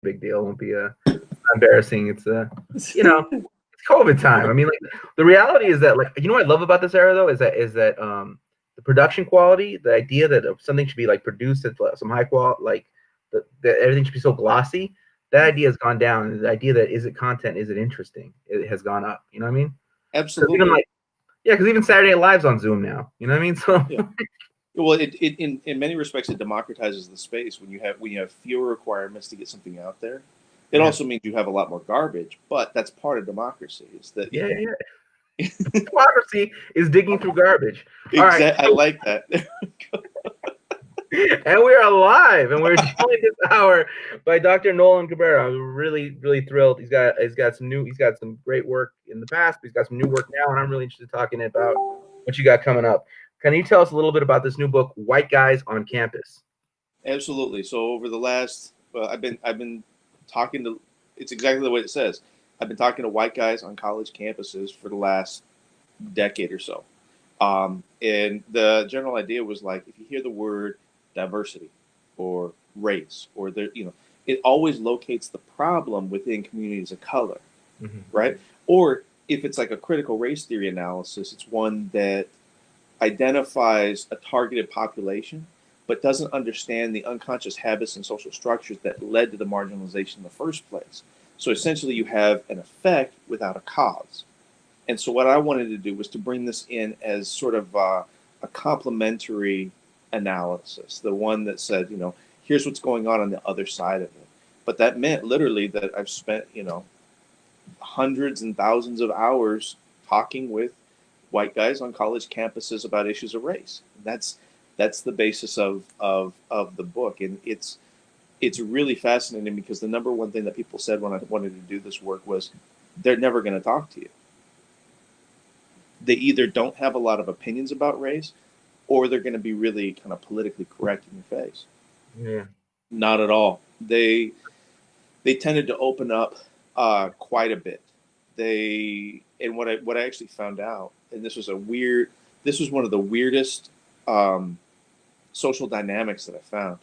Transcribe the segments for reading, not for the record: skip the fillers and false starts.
big deal. It won't be embarrassing. It's you know, it's COVID time. I mean, like the reality is that, like, you know what I love about this era though is that the production quality, the idea that something should be like produced at some high quality, like that everything should be so glossy. That idea has gone down. And the idea that is it content, is it interesting, it has gone up. You know what I mean? 'Cause even Absolutely. like yeah, because even Saturday Night Live's on Zoom now. You know what I mean? So Yeah. Well, it in many respects it democratizes the space when you have fewer requirements to get something out there. It yeah, also means you have a lot more garbage, but that's part of democracy. Is that yeah, yeah. Democracy is digging through garbage. All right, exact? I like that. and we are live, and we're joined this hour by Dr. Nolan Cabrera. I'm really, really thrilled. He's got some great work in the past, but he's got some new work now, and I'm really interested in talking about what you got coming up. Can you tell us a little bit about this new book, White Guys on Campus? Absolutely. So over the last, I've been talking to. It's exactly the way it says. I've been talking to white guys on college campuses for the last decade or so. And the general idea was like, if you hear the word diversity or race or it always locates the problem within communities of color, Mm-hmm. right? Or if it's like a critical race theory analysis, it's one that identifies a targeted population, but doesn't understand the unconscious habits and social structures that led to the marginalization in the first place. So essentially, you have an effect without a cause. And so what I wanted to do was to bring this in as sort of a complementary analysis, the one that said, here's what's going on the other side of it. But that meant literally that I've spent, hundreds and thousands of hours talking with white guys on college campuses about issues of race. That's the basis of the book, and it's really fascinating because the number one thing that people said when I wanted to do this work was they're never going to talk to you. They either don't have a lot of opinions about race, or they're going to be really kind of politically correct in your face. Yeah. Not at all. They tended to open up quite a bit. What I actually found out, and this was one of the weirdest social dynamics that I found.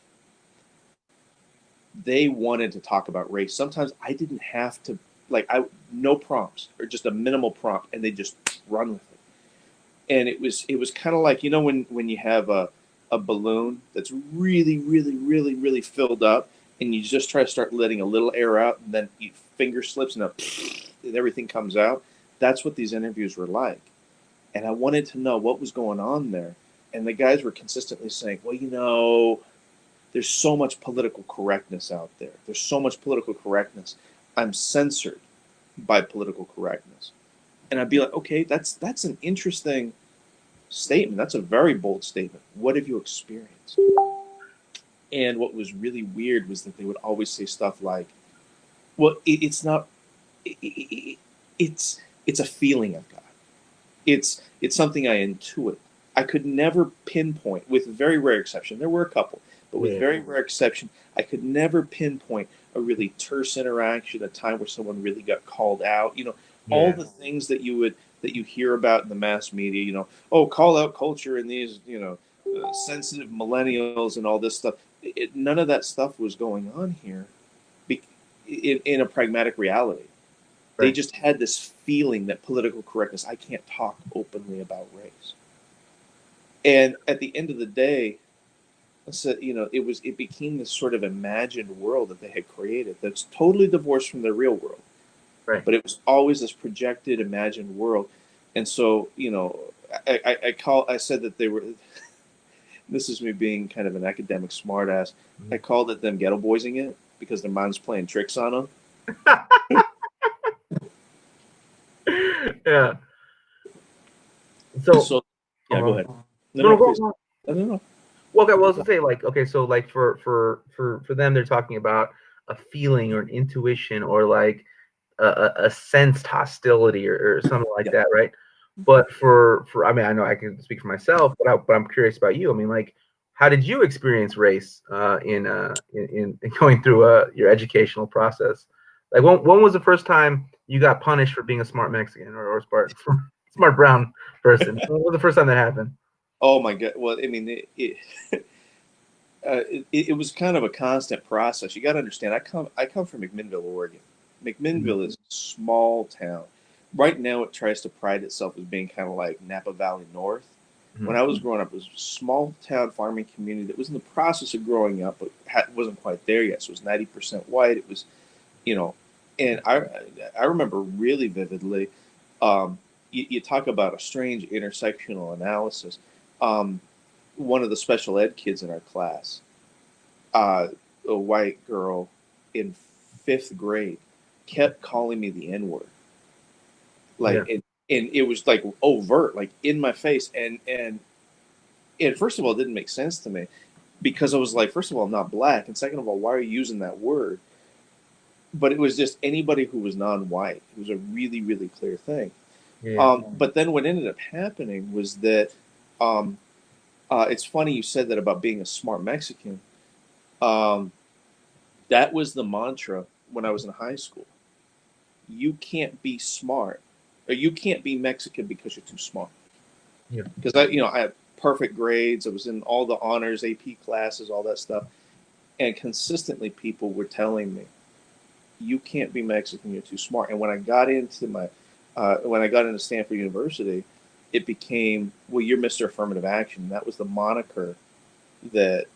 They wanted to talk about race. Sometimes I didn't have to, no prompts or just a minimal prompt, and they just run with it. And it was kind of like, when you have a balloon that's really, really, really, really filled up, and you just try to start letting a little air out, and then your finger slips and everything comes out. That's what these interviews were like. And I wanted to know what was going on there. And the guys were consistently saying, well, there's so much political correctness out there. There's so much political correctness. I'm censored by political correctness. And I'd be like, okay, that's an interesting statement. That's a very bold statement. What have you experienced? And what was really weird was that they would always say stuff like, well, it's not, it's a feeling I've got. It's something I intuit. I could never pinpoint, with very rare exception. There were a couple, but with Yeah. very rare exception, I could never pinpoint a really terse interaction, a time where someone really got called out. All Yeah. the things that you hear about in the mass media. Oh, call out culture and these, sensitive millennials and all this stuff. None of that stuff was going on here, in a pragmatic reality. They Right. just had this feeling that political correctness. I can't talk openly about race. And at the end of the day, so, it became this sort of imagined world that they had created that's totally divorced from the real world. Right. But it was always this projected, imagined world. And so, I said that they were. This is me being kind of an academic smartass. Mhm. I called it them ghetto boysing it because their mom's playing tricks on them. Yeah. So, So, yeah, go ahead. No, no, no, no, go, please. go. No, no, no. Well, okay, well, I was to say, like, okay, so like for them, they're talking about a feeling or an intuition or like a sensed hostility or something like Yeah. that, right? But for I mean, I know I can speak for myself, but I'm curious about you. I mean, like, how did you experience race in going through your educational process? Like, when was the first time you got punished for being a smart Mexican or smart brown person? When was the first time that happened? Oh my God. Well, I mean, it was kind of a constant process. You got to understand. I come from McMinnville, Oregon. Mhm. McMinnville is a small town. Right now, it tries to pride itself as being kind of like Napa Valley North. When Mhm. I was growing up, it was a small town farming community that was in the process of growing up, but wasn't quite there yet. So it was 90% white. It was, you know, and I remember really vividly. You talk about a strange intersectional analysis. Um, One of the special ed kids in our class, a white girl in fifth grade, kept calling me the N word, Yeah. like and it was like overt, like in my face, and first of all, it didn't make sense to me because I was like, first of all, I'm not black, and second of all, why are you using that word? But it was just anybody who was non-white. It was a really, really clear thing. Yeah. But then what ended up happening was that um, it's funny you said that about being a smart Mexican. Um, that was the mantra when I was in high school. You can't be smart, or you can't be Mexican because you're too smart. Yeah. Because I had perfect grades. I was in all the honors, AP classes, all that stuff, and consistently people were telling me, "You can't be Mexican. You're too smart." And when I got into Stanford University, it became, "Well, you're Mr. Affirmative Action." And that was the moniker that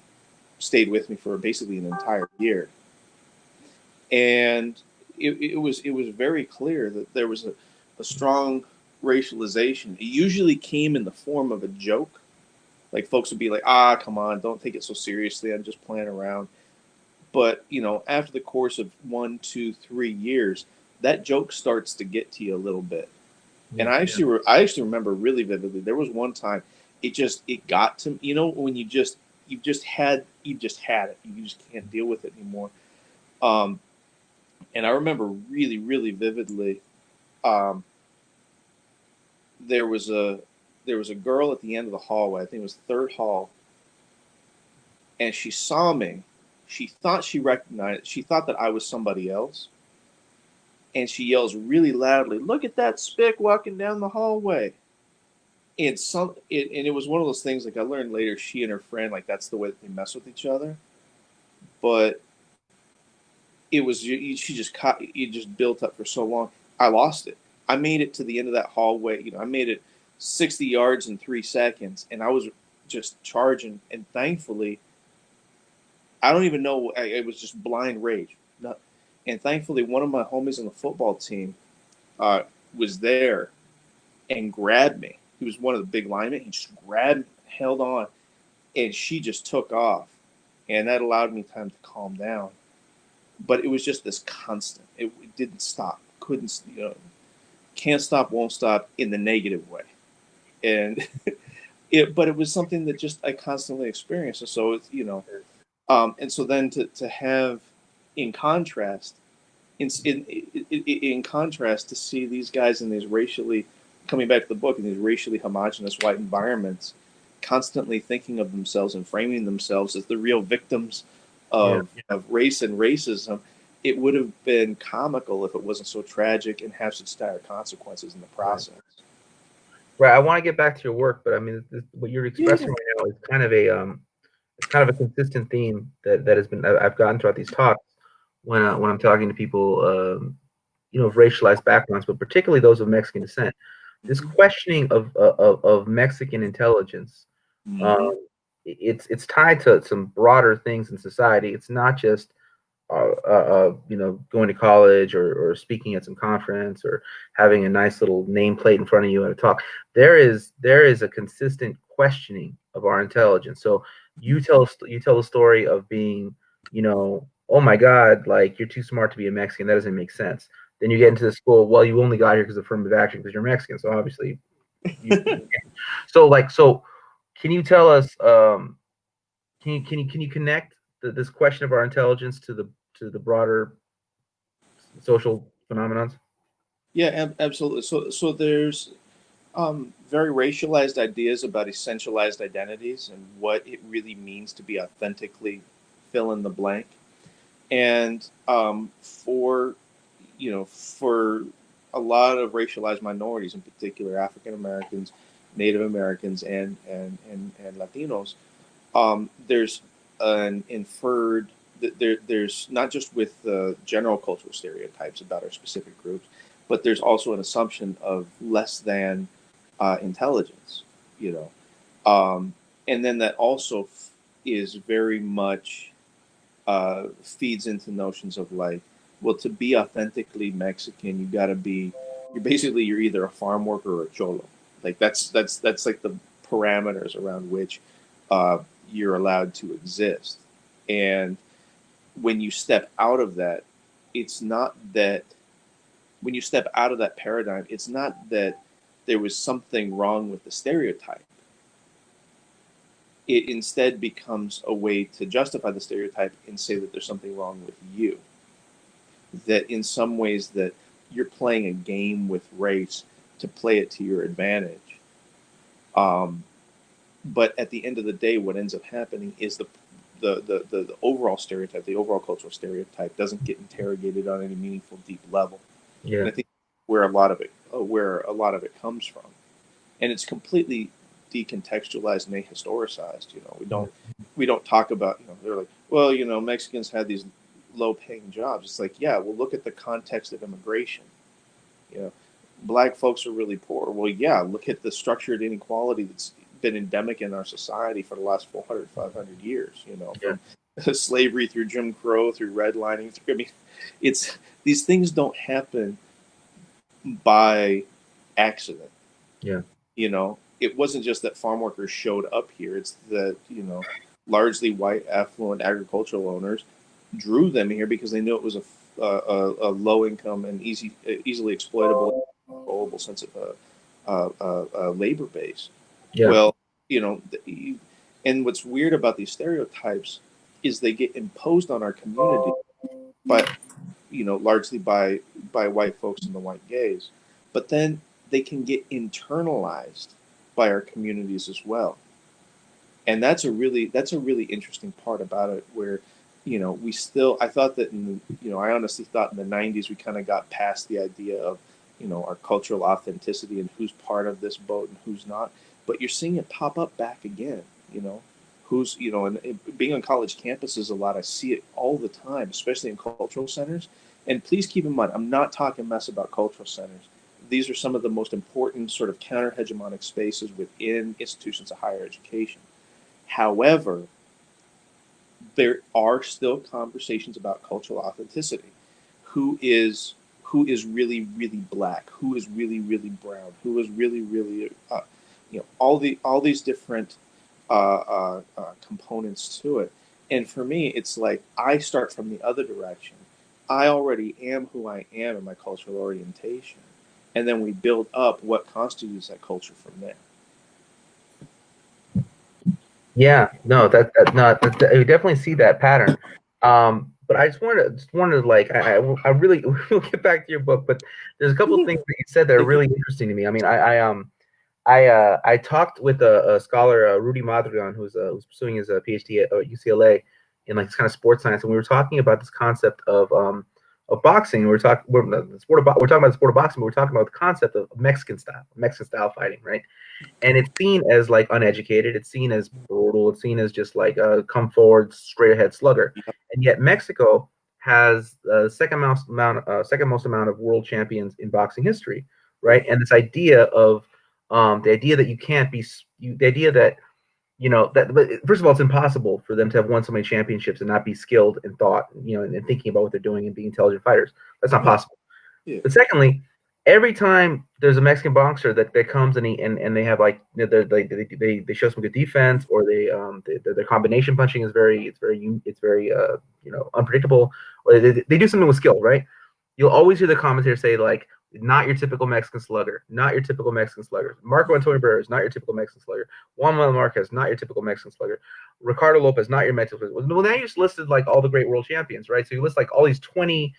stayed with me for basically an entire year. And it was very clear that there was a strong racialization. It usually came in the form of a joke. Like folks would be like, "Ah, come on, don't take it so seriously. I'm just playing around." But after the course of 1, 2, 3 years, that joke starts to get to you a little bit. And Yeah. I actually remember really vividly. There was one time it got to me. When you just had it. You just can't deal with it anymore. Um, and I remember really, really vividly. Um, there was a there was a girl at the end of the hallway. I think it was third hall, and she saw me. She thought she recognized. She thought that I was somebody else, and she yells really loudly, "Look at that spick walking down the hallway!" And it was one of those things. Like I learned later, she and her friend, like that's the way that they mess with each other. But she just caught it, just built up for so long. I lost it. I made it to the end of that hallway. I made it 60 yards in 3 seconds, and I was just charging. And thankfully, I don't even know. It was just blind rage. And thankfully, one of my homies on the football team uh, was there and grabbed me. He was one of the big linemen. He just grabbed, held on, and she just took off. And that allowed me time to calm down. But it was just this constant. It didn't stop. Couldn't, can't stop, won't stop in the negative way. And but it was something that just I constantly experienced. And so and so then to have, in contrast, in contrast, to see these guys in these racially, coming back to the book, in these racially homogenous white environments, constantly thinking of themselves and framing themselves as the real victims Yeah. of race and racism. It would have been comical if it wasn't so tragic and have such dire consequences in the Right. process. Right. I want to get back to your work, but I mean, what you're Yeah. expressing right now is it's kind of a consistent theme that has been I've gotten throughout these talks when I'm talking to people, of racialized backgrounds, but particularly those of Mexican descent. This Mm-hmm. questioning of Mexican intelligence, Mm-hmm. um, it's tied to some broader things in society. It's not just going to college or speaking at some conference or having a nice little nameplate in front of you at a talk. There is a consistent questioning of our intelligence. So you tell the story of being, oh my God, like you're too smart to be a Mexican. That doesn't make sense. Then you get into the school. Well, you only got here because of affirmative action because you're Mexican. So obviously, you. So can you tell us? Can you connect this question of our intelligence to the broader social phenomenons? Yeah, absolutely. So there's very racialized ideas about essentialized identities and what it really means to be authentically fill in the blank. And for a lot of racialized minorities, in particular African Americans, Native Americans, and Latinos, there's an inferred that there's not just with the general cultural stereotypes about our specific groups, but there's also an assumption of less than intelligence, you know, and then that also is very much feeds into notions of like, well, to be authentically Mexican, you got to be, you're either a farm worker or a cholo. Like that's like the parameters around which you're allowed to exist. And when you step out of that, it's not that when you step out of that paradigm, it's not that there was something wrong with the stereotype. It instead becomes a way to justify the stereotype and say that there's something wrong with you. That in some ways that you're playing a game with race to play it to your advantage. Um, but at the end of the day, what ends up happening is the overall stereotype, the overall cultural stereotype, doesn't get interrogated on any meaningful, deep level. Yeah. And I think where a lot of it comes from, and it's completely decontextualized and ahistoricized. You know, we don't talk about, you know, they're like, well, you know, Mexicans had these low paying jobs. It's like, yeah, well, look at the context of immigration. You know, black folks are really poor. Well, yeah, look at the structured inequality that's been endemic in our society for the last 400, 500 years, you know, Yeah. from slavery through Jim Crow, through redlining. I mean, these things don't happen by accident. Yeah. You know, it wasn't just that farm workers showed up here. It's that, you know, largely white, affluent agricultural owners drew them here because they knew it was a low income and easily exploitable, controllable sense of labor base. Yeah. Well, you know, and what's weird about these stereotypes is they get imposed on our community, but you know, largely by white folks and the white gays, but then they can get internalized by our communities as well. And that's a really interesting part about it, where you know we still I thought that in you know I honestly thought in the 90s we kind of got past the idea of you know our cultural authenticity and who's part of this boat and who's not, but you're seeing it pop up back again, you know, who's you know, and being on college campuses a lot, I see it all the time, especially in cultural centers. And please keep in mind, I'm not talking mess about cultural centers. These are some of the most important sort of counter hegemonic spaces within institutions of higher education. However, there are still conversations about cultural authenticity. Who is who is really really black? Who is really really brown? Who is really really you know all these different components to it. And for me, it's like I start from the other direction. I already am who I am in my cultural orientation, and then we build up what constitutes that culture from there. Yeah, no, you definitely see that pattern. But I just wanted to like, I really, we'll get back to your book, but there's a couple of things that you said that are Thank you. really interesting to me. I mean, I talked with a scholar, Rudy Madrigan, who's pursuing his PhD at UCLA in like this kind of sports science, and we were talking about this concept of boxing. We're talking about the sport of boxing, but we're talking about the concept of Mexican style fighting, right? And it's seen as like uneducated, it's seen as brutal, it's seen as just like a come forward, straight ahead slugger. And yet Mexico has the second most amount of world champions in boxing history, right? And this idea of the idea that you can't be, the idea that you know that, but first of all, it's impossible for them to have won so many championships and not be skilled in thought, you know, and thinking about what they're doing and being intelligent fighters. That's not possible. Yeah. But secondly, every time there's a Mexican boxer that comes and they have like they show some good defense, or their combination punching is very you know, unpredictable, or they do something with skill, right? You'll always hear the commentators say like, not your typical Mexican slugger, not your typical Mexican slugger. Marco Antonio Barrera, not your typical Mexican slugger. Juan Manuel Marquez, not your typical Mexican slugger. Ricardo Lopez, not your Mexican slugger. Well, now you just listed like all the great world champions, right? So you list like all these 20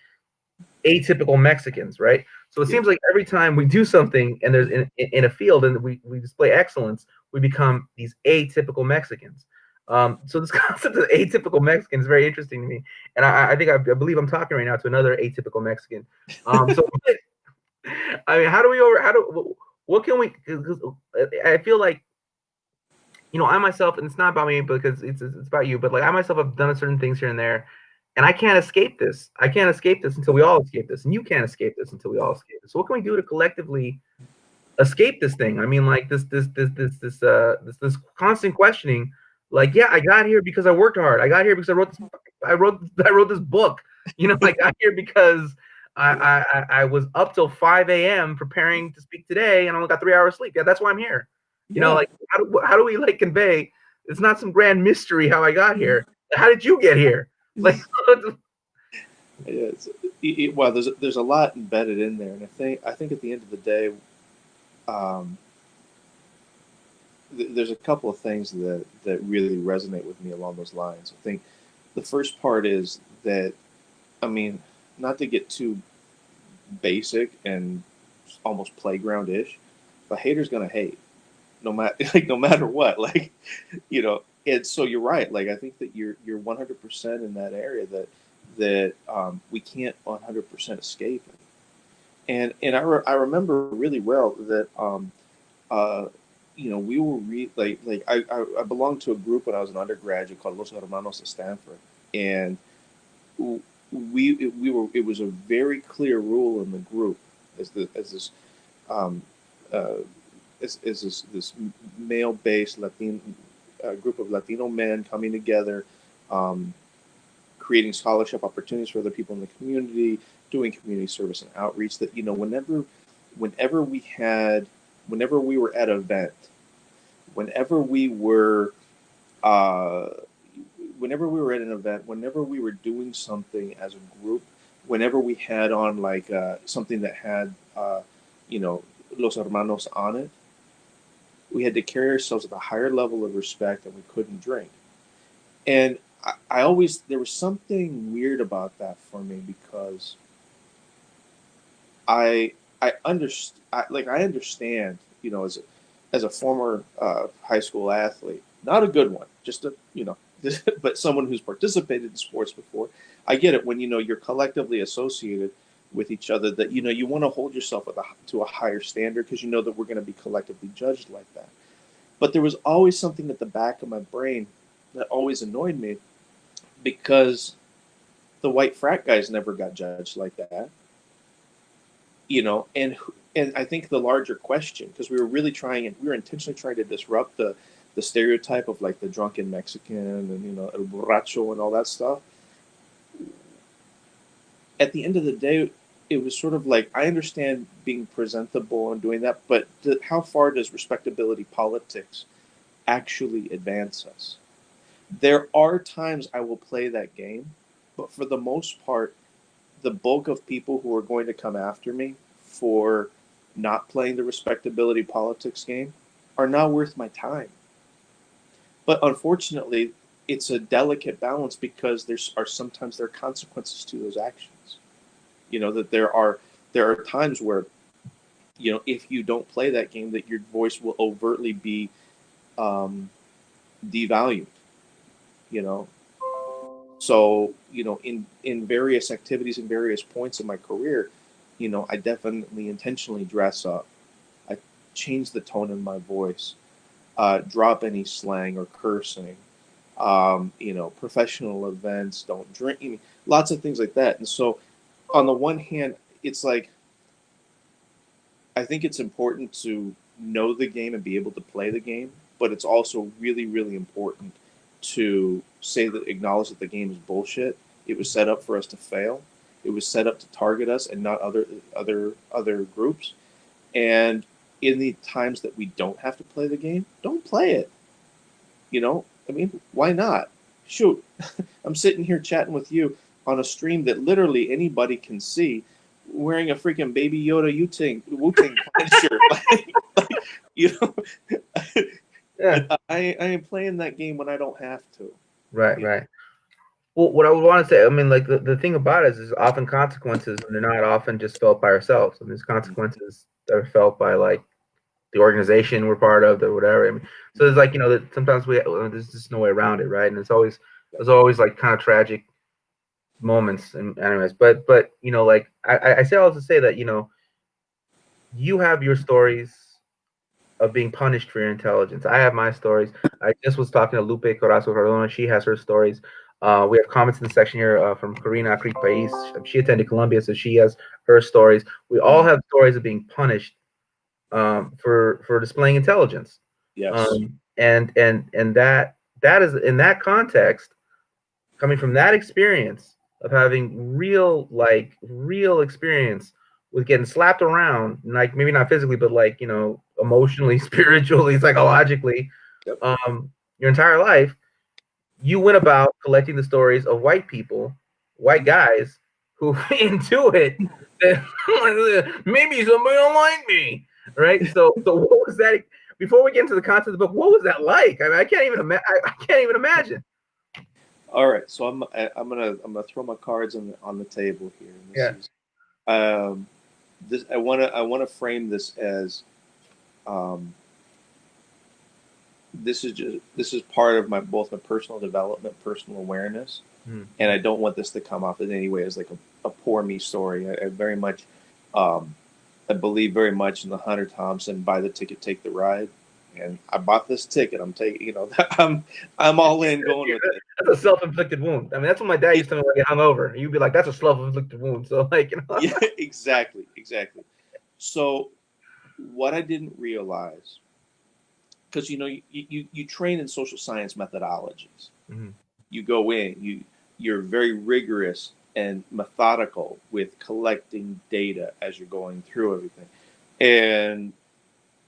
atypical Mexicans, right? So it seems like every time we do something and there's in a field and we display excellence, we become these atypical Mexicans. So this concept of atypical Mexican is very interesting to me, and I think I believe I'm talking right now to another atypical Mexican. So I mean, how do we over? How do what can we? I feel like I myself, and it's not about me because it's about you, but like I myself have done certain things here and there, and I can't escape this. I can't escape this until we all escape this, and you can't escape this until we all escape this. So what can we do to collectively escape this thing? I mean, like this constant questioning. Like, yeah, I got here because I worked hard. I got here because I wrote this book. I got here because I was up till 5 a.m. preparing to speak today, and I only got 3 hours sleep. Yeah, that's why I'm here. Yeah. Like how do we like convey? It's not some grand mystery how I got here. How did you get here? Like, Well, there's a lot embedded in there, and I think at the end of the day, um, there's a couple of things that really resonate with me along those lines. I think the first part is that, I mean, not to get too basic and almost playground ish, but haters gonna hate no matter like no matter what. Like, and so you're right. Like I think that you're 100% in that area that we can't 100% escape. And I remember really well that uh, we were like I belonged to a group when I was an undergraduate called Los Hermanos at Stanford, and we were it was a very clear rule in the group as this um, uh, as this male based Latino group of Latino men coming together, um, creating scholarship opportunities for other people in the community, doing community service and outreach. That whenever we had, whenever we were at an event, whenever we were, uh, whenever we were at an event, whenever we were doing something as a group, whenever we had on like something that had, you know, Los Hermanos on it, we had to carry ourselves at a higher level of respect, and we couldn't drink. And I always there was something weird about that for me because I I understand, as a former high school athlete, not a good one, just a but someone who's participated in sports before. I get it when you're collectively associated with each other, that you want to hold yourself to a higher standard because you know that we're going to be collectively judged like that. But there was always something at the back of my brain that always annoyed me because the white frat guys never got judged like that, and I think the larger question, because we were intentionally trying to disrupt the stereotype of like the drunken Mexican and el borracho and all that stuff. At the end of the day, it was sort of like, I understand being presentable and doing that, but how far does respectability politics actually advance us? There are times I will play that game, but for the most part, the bulk of people who are going to come after me for not playing the respectability politics game are not worth my time. But unfortunately, it's a delicate balance because there are consequences to those actions. That there are times where, if you don't play that game, that your voice will overtly be um, devalued. You know, So, in various activities and various points in my career, I definitely intentionally dress up. I change the tone in my voice, drop any slang or cursing. Professional events, don't drink, lots of things like that. And so, on the one hand, it's like, I think it's important to know the game and be able to play the game, but it's also really, really important to acknowledge that the game is bullshit. It was set up for us to fail. It was set up to target us and not other groups. And in the times that we don't have to play the game, don't play it. I mean, why not? Shoot, I'm sitting here chatting with you on a stream that literally anybody can see, wearing a freaking Baby Yoda Wu-Tang Clan shirt. You know, yeah, I am playing that game when I don't have to. right, You right. Well, what I would want to say, I mean, like the thing about it is often consequences, and they're not often just felt by ourselves. I mean, there's consequences that are felt by like the organization we're part of, or whatever. I mean, so it's like that sometimes there's just no way around it, right? And there's always like kind of tragic moments, and anyways, but like I say all this to say that you have your stories, of being punished for your intelligence. I have my stories. I just was talking to Lupe Corazon Cardona. She has her stories. We have comments in the section here from Karina Creek Pais. She attended Columbia, so she has her stories. We all have stories of being punished for displaying intelligence. Yes. And that is in that context, coming from that experience of having real experience with getting slapped around, like maybe not physically, but like emotionally, spiritually, psychologically, Yep. Your entire life, you went about collecting the stories of white people, white guys who intuit that maybe somebody don't like me, right? So what was that? Before we get into the content of the book, what was that like? I mean, I can't even imagine. All right. So I'm gonna throw my cards on the table here. And this Yeah. is this I wanna frame this as um, this is part of my both my personal development, personal awareness, and I don't want this to come off in any way as like a poor me story. I very much um, I believe very much in the Hunter Thompson buy the ticket, take the ride. And I bought this ticket. I'm taking, I'm all in going with it. That's a self-inflicted wound. I mean, that's what my dad used to tell me when I get hungover. You'd be like, "That's a self-inflicted wound." So, Yeah, exactly, exactly. So what I didn't realize, because you train in social science methodologies. Mhm. You go in, you're very rigorous and methodical with collecting data as you're going through everything, and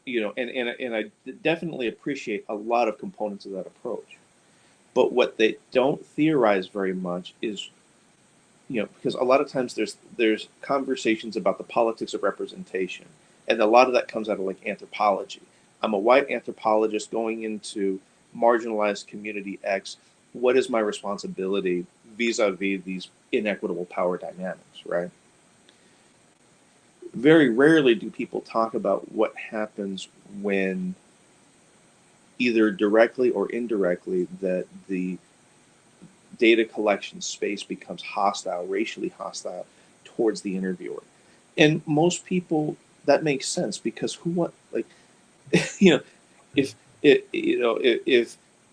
and I definitely appreciate a lot of components of that approach. But what they don't theorize very much is, because a lot of times there's conversations about the politics of representation, and a lot of that comes out of like anthropology. I'm a white anthropologist going into marginalized community X. What is my responsibility vis-a-vis these inequitable power dynamics, right? Very rarely do people talk about what happens when either directly or indirectly that the data collection space becomes hostile, racially hostile towards the interviewer. And most people, that makes sense because who want like you know if it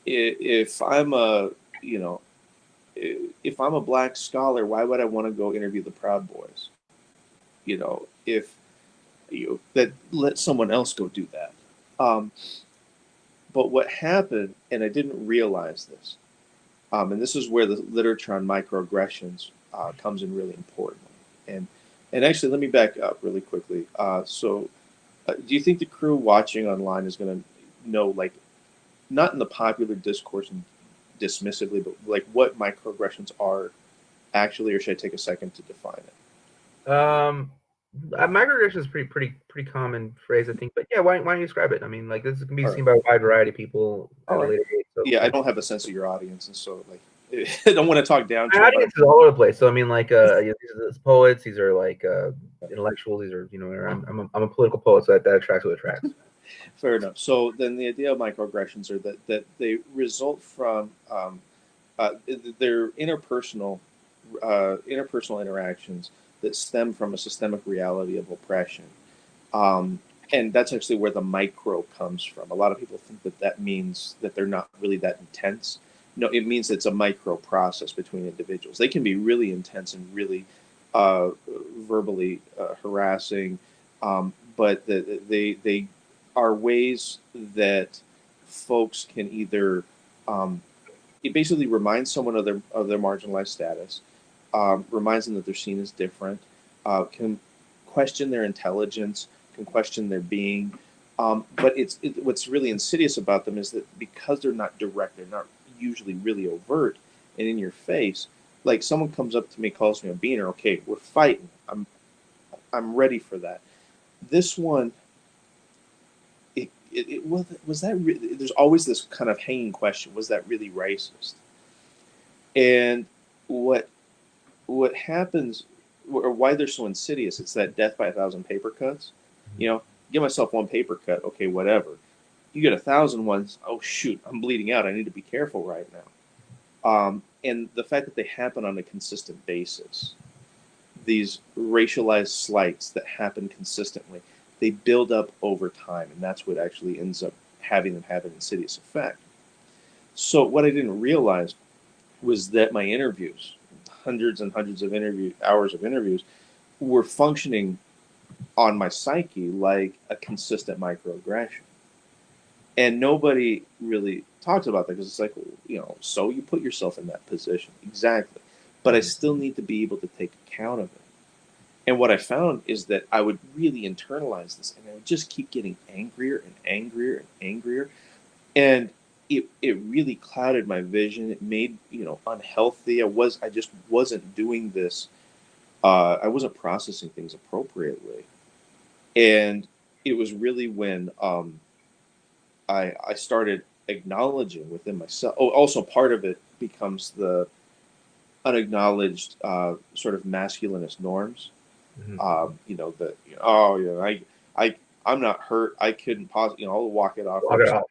if I'm a you know if I'm a black scholar, why would I want to go interview the Proud Boys? If that let someone else go do that. Um, but what happened, and I didn't realize this, and this is where the literature on microaggressions comes in really importantly. And actually, let me back up really quickly. Do you think the crew watching online is going to know, like, not in the popular discourse and dismissively, but like what microaggressions are actually, or should I take a second to define it? Um, microaggression is pretty common phrase, I think. But yeah, why don't you describe it? I mean, like this can be All right, seen by a wide variety of people all at a right. later age. So Yeah, I yeah. don't have a sense of your audience, and so like, I don't want to talk down My to them, but audience is all over the place. So I mean, like these are poets, these are like intellectuals, these are I'm a political poet, so that attracts what attracts. fair enough. So then the idea of microaggressions are that they result from their interpersonal interactions that stem from a systemic reality of oppression. Um, and that's actually where the micro comes from. A lot of people think that that means that they're not really that intense. No, it means it's a micro process between individuals. They can be really intense and really uh, verbally harassing, but they are ways that folks can either it basically reminds someone of their marginalized status, reminds them that they're seen as different, can question their intelligence, can question their being. But what's really insidious about them is that because they're not direct, they're not usually really overt and in your face. Like someone comes up to me, calls me a beaner. Okay, we're fighting. I'm ready for that. This one, it was that. There's always this kind of hanging question: was that really racist? And what what happens, or why they're so insidious, it's that death by a thousand paper cuts. Give myself one paper cut, okay, whatever. You get 1,000 ones, oh shoot, I'm bleeding out, I need to be careful right now. And the fact that they happen on a consistent basis, these racialized slights that happen consistently, they build up over time, and that's what actually ends up having them have an insidious effect. So what I didn't realize was that my interviews, hundreds and hundreds of hours of interviews, were functioning on my psyche like a consistent microaggression. And nobody really talks about that because it's like, so you put yourself in that position. Exactly. But I still need to be able to take account of it. And what I found is that I would really internalize this and I would just keep getting angrier and angrier and angrier. And it really clouded my vision. It made, unhealthy. I just wasn't doing this. I wasn't processing things appropriately. And it was really when I started acknowledging within myself. Oh, also part of it becomes the unacknowledged sort of masculinist norms. Mm-hmm. That oh yeah, I'm not hurt. I couldn't possibly, I'll walk it off. Walk it off.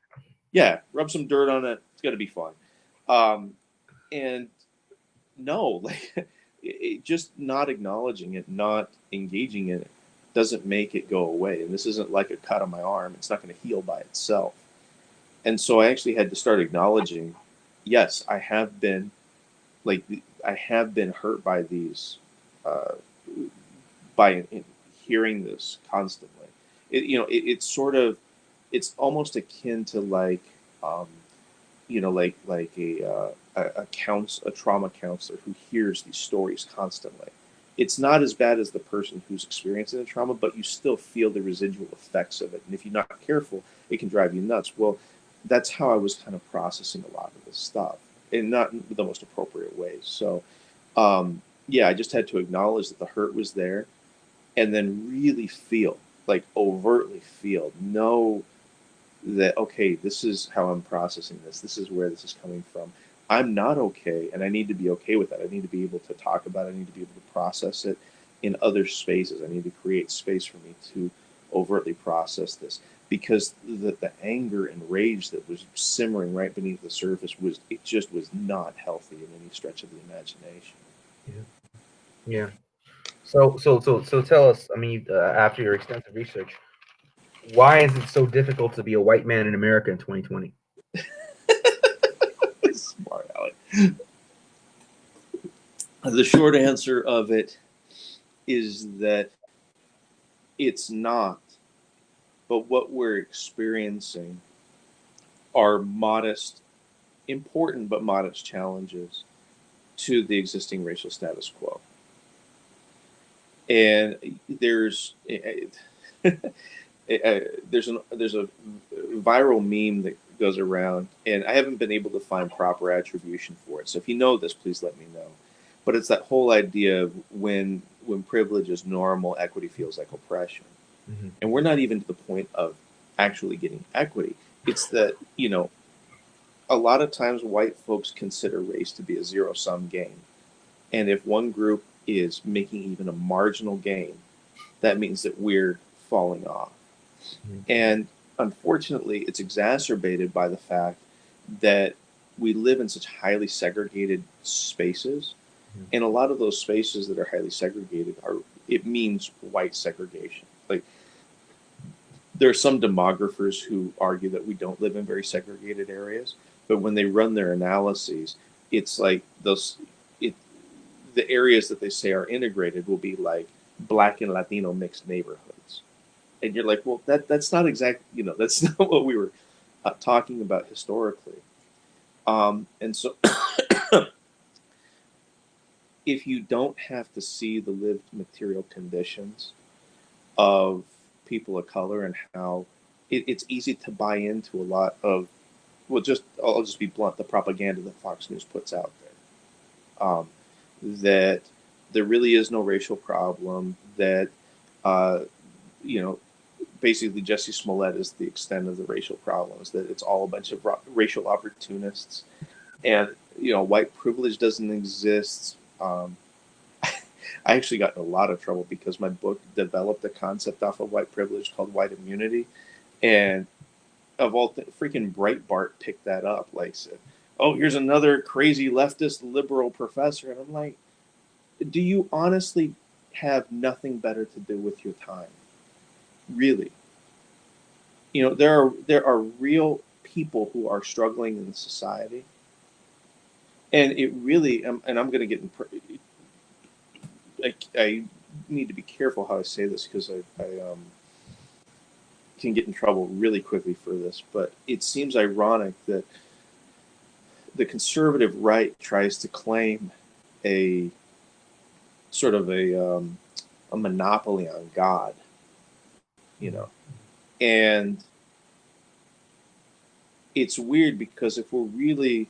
Yeah, rub some dirt on it. It's gonna be fun. Um, and no, like just not acknowledging it, not engaging in it, doesn't make it go away. And this isn't like a cut on my arm. It's not going to heal by itself. And so I actually had to start acknowledging, yes, like I have been hurt by these, uh, by hearing this constantly. It's sort of, it's almost akin to like, um, like a trauma counselor who hears these stories constantly. It's not as bad as the person who's experiencing the trauma, but you still feel the residual effects of it. And if you're not careful, it can drive you nuts. Well, that's how I was kind of processing a lot of this stuff, and not in the most appropriate ways. So, yeah, I just had to acknowledge that the hurt was there, and then really feel, like overtly feel, know that okay, this is how I'm processing this. This is where this is coming from. I'm not okay, and I need to be okay with that. I need to be able to talk about it. I need to be able to process it in other spaces. I need to create space for me to overtly process this because the anger and rage that was simmering right beneath the surface was not healthy in any stretch of the imagination. Yeah. Yeah. So tell us. I mean, after your extensive research, why is it so difficult to be a white man in America in 2020? Smart Alec. The short answer of it is that it's not, but what we're experiencing are modest, important but modest challenges to the existing racial status quo. And there's a viral meme that goes around, and I haven't been able to find proper attribution for it. So if you know this, please let me know. But it's that whole idea of when privilege is normal, equity feels like oppression. Mm-hmm. And we're not even to the point of actually getting equity. It's that, a lot of times white folks consider race to be a zero sum game. And if one group is making even a marginal gain, that means that we're falling off. Mm-hmm. And unfortunately, it's exacerbated by the fact that we live in such highly segregated spaces. Mm-hmm. And a lot of those spaces that are highly segregated it means white segregation. Like, there are some demographers who argue that we don't live in very segregated areas, but when they run their analyses, it's like the areas that they say are integrated will be like Black and Latino mixed neighborhoods, and you're like, well, that's not exact, that's not what we were talking about historically. And so, if you don't have to see the lived material conditions of people of color and how it's easy to buy into a lot of, well, I'll just be blunt, the propaganda that Fox News puts out there, that there really is no racial problem, that uh, you know basically Jesse Smollett is the extent of the racial problems, that it's all a bunch of racial opportunists, and white privilege doesn't exist. I actually got in a lot of trouble because my book developed a concept off of white privilege called white immunity, and of all freaking Breitbart picked that up, like said, "Oh, here's another crazy leftist liberal professor," and I'm like, "Do you honestly have nothing better to do with your time really. There are real people who are struggling in society, and it really. And I'm going to get in. I need to be careful how I say this because I can get in trouble really quickly for this. But it seems ironic that the conservative right tries to claim a sort of a monopoly on God, you know, and it's weird because if we're really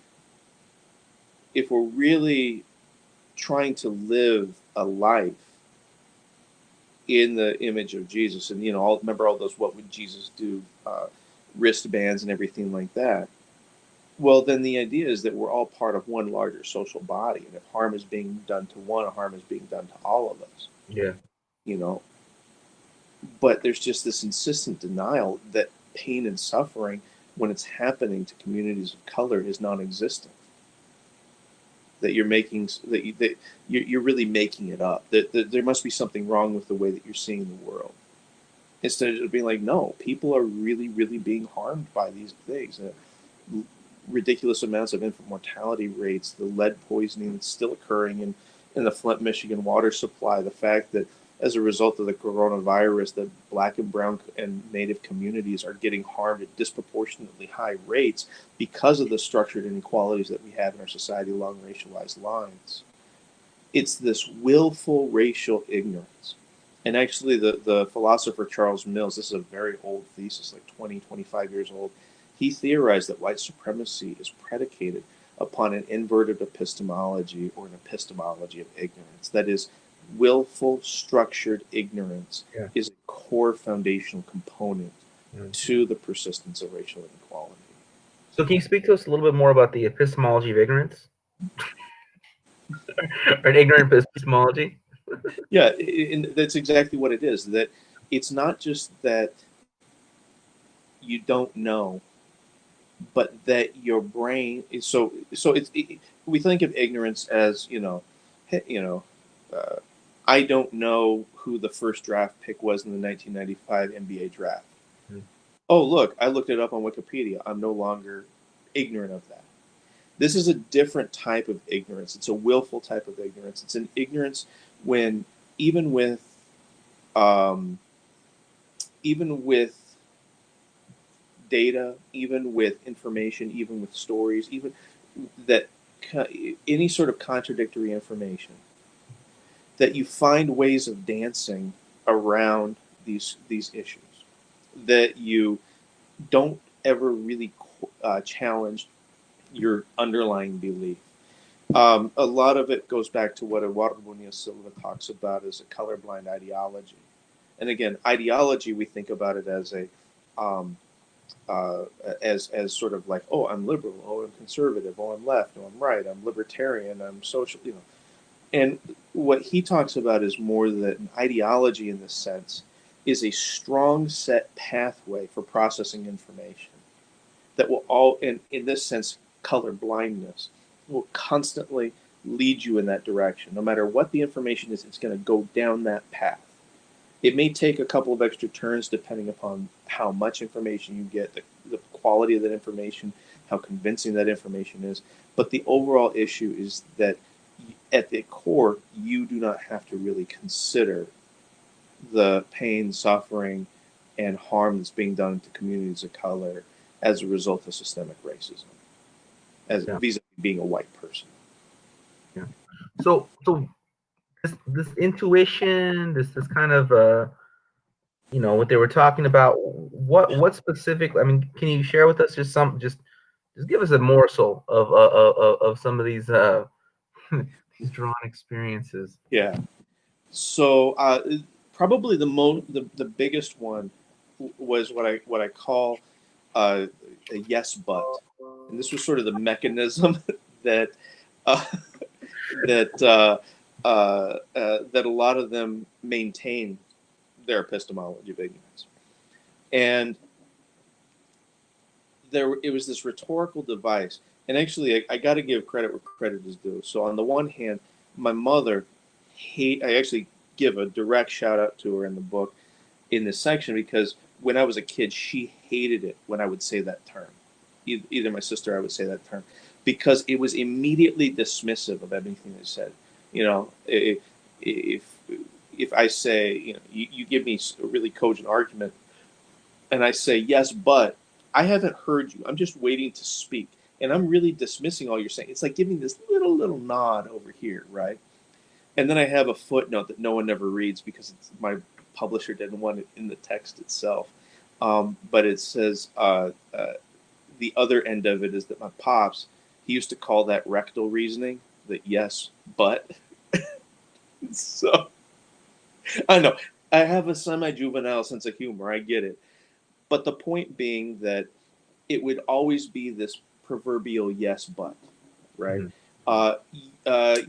trying to live a life in the image of Jesus, and remember all those "what would Jesus do" wristbands and everything like that. Well, then the idea is that we're all part of one larger social body, and if harm is being done to one, harm is being done to all of us. Yeah. You know, but there's just this insistent denial that pain and suffering, when it's happening to communities of color, is non-existent. That you're really making it up. That there must be something wrong with the way that you're seeing the world. Instead of being like, no, people are really, really being harmed by these things. Ridiculous amounts of infant mortality rates, the lead poisoning that's still occurring in the Flint, Michigan water supply, the fact that as a result of the coronavirus, that Black and brown and Native communities are getting harmed at disproportionately high rates because of the structured inequalities that we have in our society along racialized lines. It's this willful racial ignorance. And actually, the philosopher Charles Mills, this is a very old thesis, like 20, 25 years old, he theorized that white supremacy is predicated upon an inverted epistemology or an epistemology of ignorance. That is, willful, structured ignorance Yeah. is a core foundational component to the persistence of racial inequality. So can you speak to us a little bit more about the epistemology of ignorance? Or an ignorant epistemology? Yeah, and that's exactly what it is. That it's not just that you don't know, but that your brain is so. We think of ignorance as uh, I don't know who the first draft pick was in the 1995 NBA draft. Hmm. Oh, look, I looked it up on Wikipedia. I'm no longer ignorant of that. This is a different type of ignorance. It's a willful type of ignorance. It's an ignorance when even with um, even with data, even with information, even with stories, even that any sort of contradictory information, that you find ways of dancing around these issues, that you don't ever really challenge your underlying belief. A lot of it goes back to what Eduardo Munoz Silva talks about as a colorblind ideology. And again, ideology, we think about it as a um, as sort of like, oh, I'm liberal, oh, I'm conservative, oh, I'm left, oh, I'm right, I'm libertarian, I'm social, And what he talks about is more that an ideology in this sense is a strong set pathway for processing information that will in this sense, color blindness will constantly lead you in that direction. No matter what the information is, it's going to go down that path. It may take a couple of extra turns depending upon how much information you get, the quality of that information, how convincing that information is. But the overall issue is that at the core, you do not have to really consider the pain, suffering, and harm that's being done to communities of color as a result of systemic racism, as Yeah. vis-a-vis being a white person. Yeah. So this intuition, this kind of what they were talking about. What specifically? I mean, can you share with us just give us a morsel of some of these these drawn experiences. Yeah. So probably the biggest one was what I call a yes but, and this was sort of the mechanism that uh, that a lot of them maintain their epistemology of ignorance, and it was this rhetorical device. And actually, I got to give credit where credit is due. So on the one hand, my mother, I actually give a direct shout out to her in the book. in this section because when I was a kid, she hated it when I would say that term. Either my sister or I would say that term because it was immediately dismissive of everything I said. You know, if if I say, you know, you give me a really cogent argument, and I say yes, but I haven't heard you. I'm just waiting to speak, and I'm really dismissing all you're saying. It's like giving this little nod over here, right? And then I have a footnote that no one ever reads because my publisher didn't want it in the text itself. But it says the other end of it is that my pops, he used to call that rectal reasoning, that yes, but. So I know I have a semi-juvenile sense of humor. I get it. But the point being that it would always be this proverbial yes, but, right? Mhm. Uh,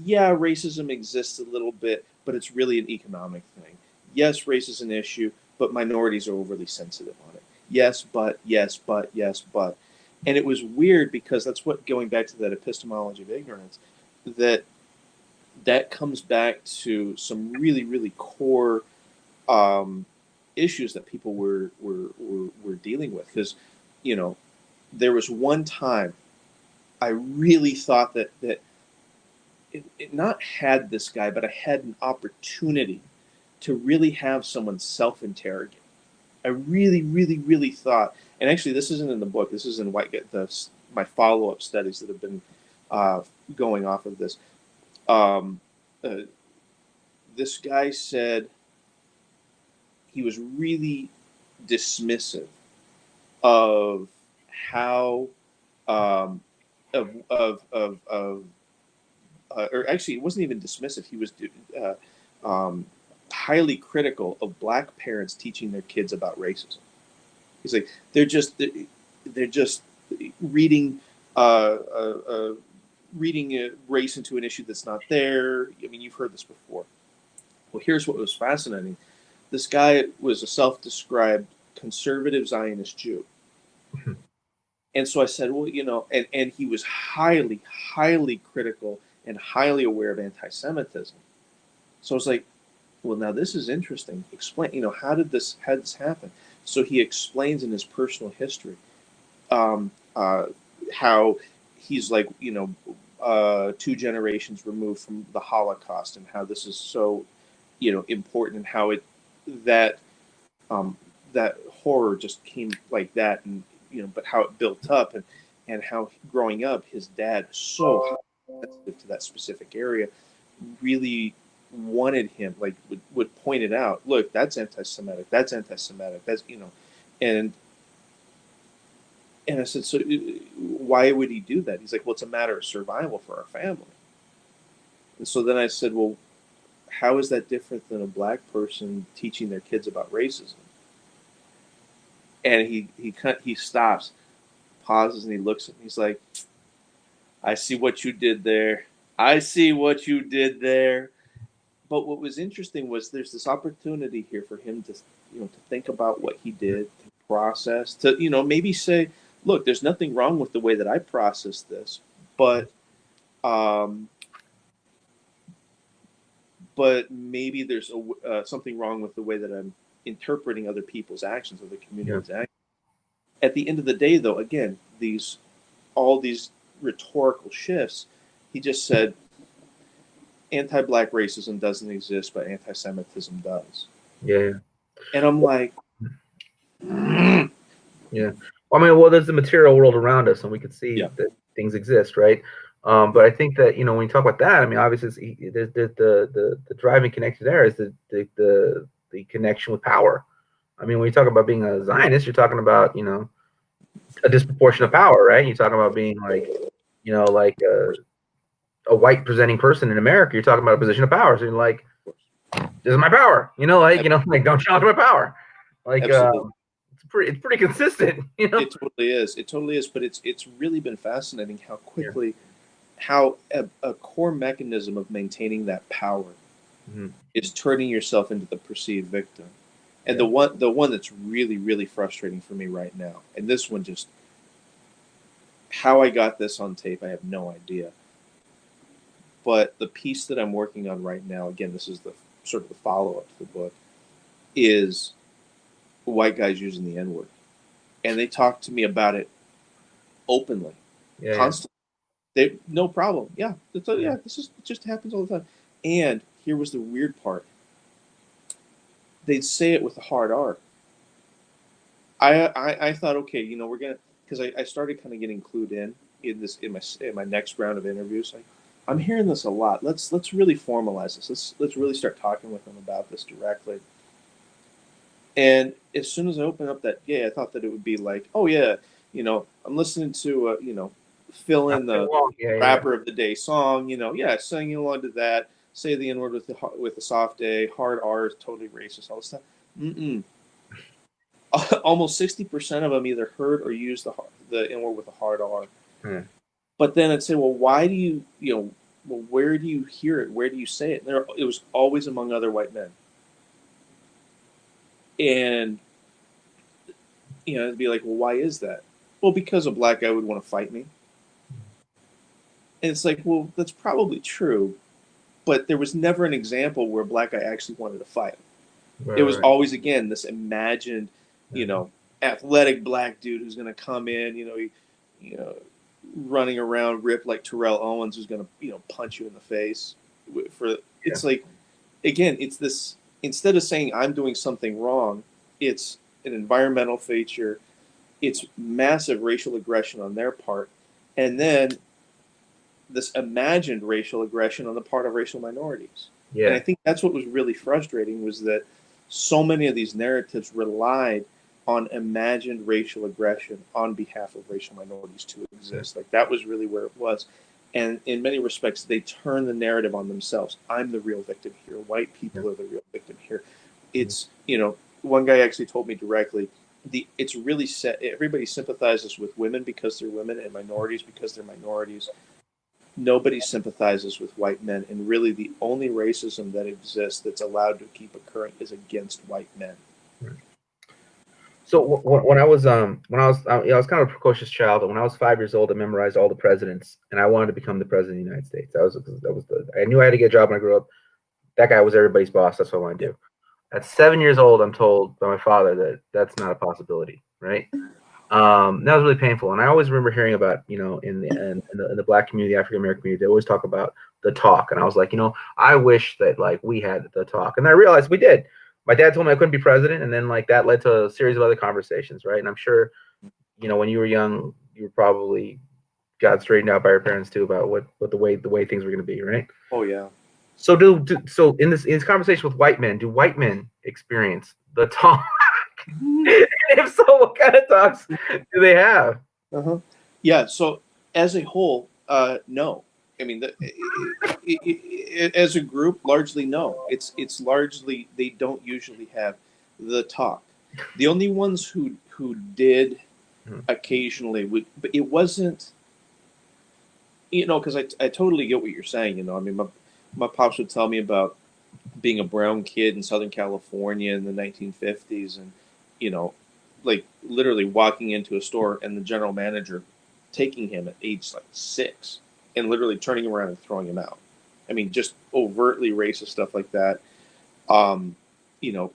yeah, racism exists a little bit, but it's really an economic thing. Yes, race is an issue, but minorities are overly sensitive on it. Yes, but, yes, but, yes, but. And it was weird because that's what, going back to that epistemology of ignorance, that that comes back to some really core um, issues that people were dealing with. Because, you know, there was one time I really thought that it not had this guy, but I had an opportunity to really have someone self-interrogate. I really thought, and actually, this isn't in the book. This is in my follow-up studies that have been uh, going off of this. Um, uh, this guy said he was really dismissive of how of or actually, it wasn't even dismissive. He was uh, um, highly critical of black parents teaching their kids about racism. He's like, they're just reading reading race into an issue that's not there. I mean, you've heard this before. Well, here's what was fascinating. This guy was a self-described conservative Zionist Jew. And so I said, well, you know, and he was highly critical and highly aware of anti-Semitism. So I was like, well, now this is interesting. Explain, you know, how did this happen? So he explains in his personal history um, uh, how he's like, you know, two generations removed from the Holocaust, and how this is so, you know, important, and how it that um, that horror just came like that, and you know, but how it built up, and how growing up, his dad so sensitive to that specific area, really wanted him like would point it out. Look, that's anti-Semitic. That's anti-Semitic. That's you know, and and I said, so why would he do that? He's like, well, it's a matter of survival for our family. And so then I said, well, how is that different than a black person teaching their kids about racism? And he stops, pauses, and he looks at me. He's like, I see what you did there. I see what you did there. But what was interesting was there's this opportunity here for him to, you know, to think about what he did, to process, to, you know, maybe say, look, there's nothing wrong with the way that I process this, but, um, but maybe there's something wrong with the way that I'm interpreting other people's actions, other Yeah. communities' actions. At the end of the day, though, again, all these rhetorical shifts, he just said, anti-black racism doesn't exist, but anti-Semitism does. Yeah. And I'm like, Yeah. Well, I mean, well, there's the material world around us, and we can see yeah, that things exist, right? But I think that when you talk about that, I mean, obviously, the driving connection there is the connection with power. I mean, when you talk about being a Zionist, you're talking about a disproportion of power, right? You're talking about being like like a white presenting person in America. You're talking about a position of power. So you're like, this is my power. Like don't challenge my power. Like absolutely. it's pretty consistent. It totally is. It totally is. But it's really been fascinating how Yeah. quickly, how a core mechanism of maintaining that power Mhm. is turning yourself into the perceived victim. And Yeah. the one that's really frustrating for me right now, and this one just, how I got this on tape, I have no idea. But the piece that I'm working on right now, again, this is the sort of the follow up to the book, is white guys using the N word, and they talk to me about it openly, Yeah, yeah, constantly. They no problem. Yeah, yeah. yeah. This is it just happens all the time. And here was the weird part: they'd say it with a hard R. I thought, okay, we're gonna because I started kind of getting clued in this in my next round of interviews. I'm hearing this a lot. Let's really formalize this. Let's really start talking with them about this directly. And as soon as I opened up that gay, I thought that it would be like, oh yeah, I'm listening to fill Not in too the long. Yeah, yeah, rapper of the day song, yeah, singing along to that, say the N word with the soft A, hard R is totally racist, all this stuff. Mm-mm. Almost 60% of them either heard or used the N word with a hard R. yeah. But then I'd say, well, why do well, where do you hear it? Where do you say it? And it was always among other white men. And it'd be like, well, why is that? Well, because a black guy would want to fight me. And it's like, well, that's probably true, but there was never an example where a black guy actually wanted to fight. Right, It was right. always again this imagined, you Yeah, know, athletic black dude who's going to come in, you know, running around ripped like Terrell Owens, who's going to punch you in the face. For yeah, it's like again, it's this instead of saying I'm doing something wrong, it's an environmental feature. It's massive racial aggression on their part, and then this imagined racial aggression on the part of racial minorities. And I yeah. think that's what was really frustrating was that so many of these narratives relied on imagined racial aggression on behalf of racial minorities to Yeah. exist. Like that was really where it was. And in many respects, they turn the narrative on themselves. I'm the real victim here. White Yeah. people are the real victim here. Mhm. It's, one guy actually told me directly, it's really set. Everybody sympathizes with women because they're women and minorities because they're minorities. Nobody sympathizes with white men, and really the only racism that exists that's allowed to keep occurring is against white men. So when I was I was kind of a precocious child. When I was 5 years old, I memorized all the presidents, and I wanted to become the president of the United States. That was the I knew I had to get a job when I grew up. That guy was everybody's boss. That's what I want to Yeah. do. At 7 years old, I'm told by my father that that's not a possibility. Right. That was really painful, and I always remember hearing about in the black community, African American community, they always talk about the talk, and I was like, I wish that like we had the talk, and I realized we did. My dad told me I couldn't be president, and then like that led to a series of other conversations, right? And I'm sure, when you were young, you probably got straightened out by your parents too about what the way things were going to be, right? Oh yeah. So so in this conversation with white men, do white men experience the talk? And if so, what kind of talks do they have? Uh-huh. Yeah. So as a whole, no. I mean, as a group, largely no. It's largely they don't usually have the talk. The only ones who did Hmm. occasionally would, but it wasn't. Because I totally get what you're saying. I mean, my pops would tell me about being a brown kid in Southern California in the 1950s, and you know, like literally walking into a store and the general manager taking him at age like 6 and literally turning him around and throwing him out. I mean, just overtly racist stuff like that. Um, you know,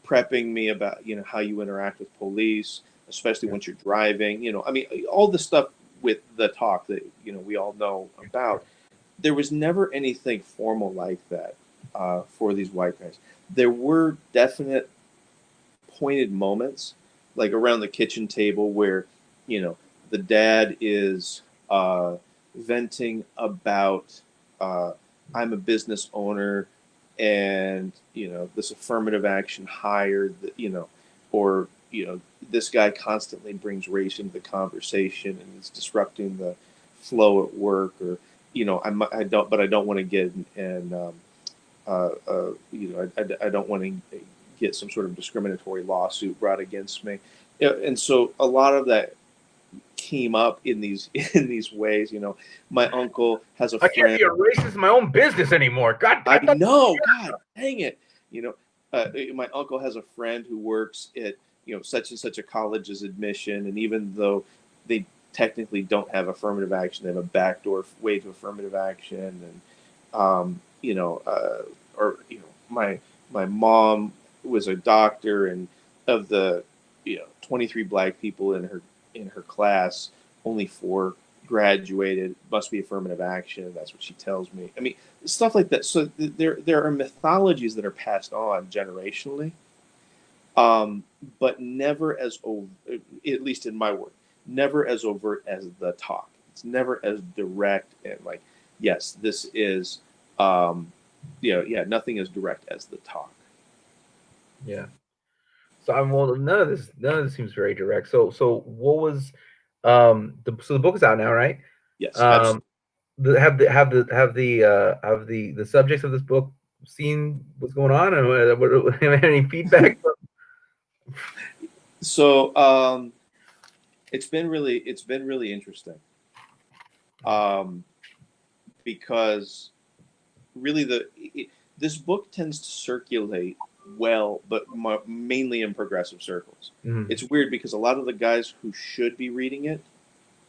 prepping me about how you interact with police, especially Yeah. once you're driving. I mean, all the stuff with the talk that we all know about. There was never anything formal like that for these white guys. There were definite pointed moments, like around the kitchen table, where you know the dad is venting about I'm a business owner, and this affirmative action hire, that or this guy constantly brings race into the conversation and is disrupting the flow at work, or I don't want to get and I don't want to get some sort of discriminatory lawsuit brought against me. Yeah, and so a lot of that came up in these in these ways. My uncle has a I can't friend. be a racist in my own business anymore. God, I I thought. know, God dang it. You know, my uncle has a friend who works at such and such a college's admission, and even though they technically don't have affirmative action, they have a backdoor way to affirmative action, and or my mom was a doctor, and of the 23 black people in her class, only 4 graduated. Must be affirmative action. That's what she tells me. I mean, stuff like that. So there are mythologies that are passed on generationally, um, but never as at least in my work, never as overt as the talk. It's never as direct and like, yes, this is, um, yeah, nothing as direct as the talk. Yeah. So I'm well. None of this seems very direct. So what was so the book is out now, right? Yes, Um, absolutely. the subjects of this book seen what's going on, and any feedback? So it's been really interesting, um, because really this book tends to circulate well, but mainly in progressive circles. Mhm. It's weird because a lot of the guys who should be reading it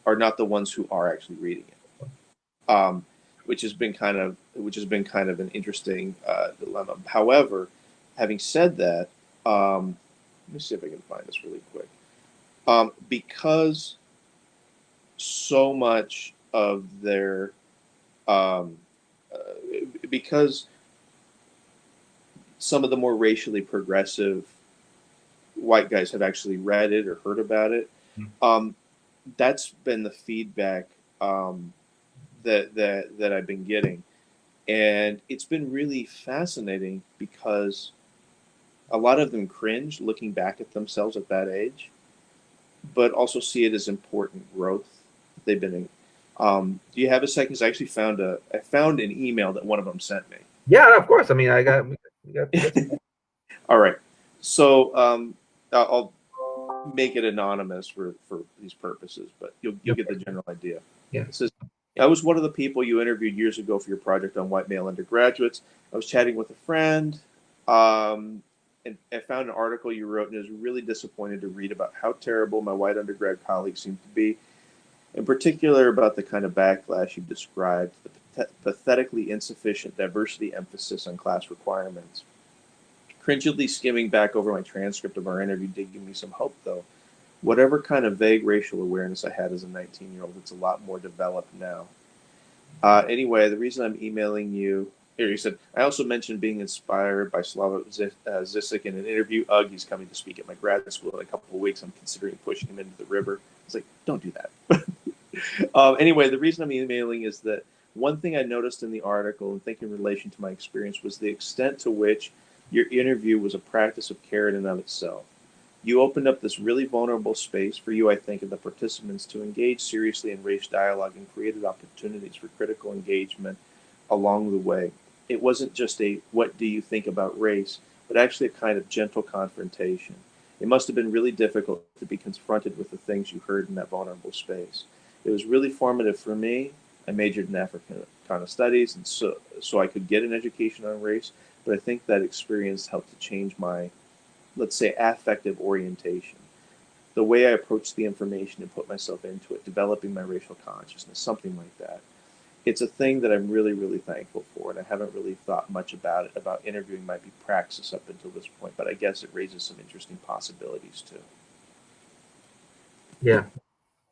are not the ones who are actually reading it, which has been kind of an interesting dilemma. However, having said that, let me see if I can find this really quick. Because so much of their um, uh, because some of the more racially progressive white guys have actually read it or heard about it. Um, that's been the feedback, that I've been getting, and it's been really fascinating because a lot of them cringe looking back at themselves at that age, but also see it as important growth that they've been in. Do you have a second? 'Cause I found an email that one of them sent me. Yeah, of course. I mean, we got some. All right. So I'll make it anonymous for these purposes, but you'll get the general idea. Yeah. It says, I was one of the people you interviewed years ago for your project on white male undergraduates. I was chatting with a friend, and I found an article you wrote, and I was really disappointed to read about how terrible my white undergrad colleagues seem to be, in particular about the kind of backlash you described, the pathetically insufficient diversity emphasis on class requirements. Cringily skimming back over my transcript of our interview did give me some hope, though. Whatever kind of vague racial awareness I had as a 19-year-old, it's a lot more developed now. Anyway, the reason I'm emailing you, here he said, I also mentioned being inspired by Slava Zizek in an interview. Ugh, he's coming to speak at my grad school in a couple of weeks. I'm considering pushing him into the river. I was like, don't do that. Anyway, the reason I'm emailing is that one thing I noticed in the article and think in relation to my experience was the extent to which your interview was a practice of care in and of itself. You opened up this really vulnerable space for you, I think, and the participants to engage seriously in race dialogue and created opportunities for critical engagement along the way. It wasn't just a what do you think about race, but actually a kind of gentle confrontation. It must have been really difficult to be confronted with the things you heard in that vulnerable space. It was really formative for me. I majored in African studies, and so I could get an education on race. But I think that experience helped to change my, let's say, affective orientation, the way I approach the information and put myself into it, developing my racial consciousness, something like that. It's a thing that I'm really, really thankful for, and I haven't really thought much about it. About interviewing might be praxis up until this point, but I guess it raises some interesting possibilities too. Yeah.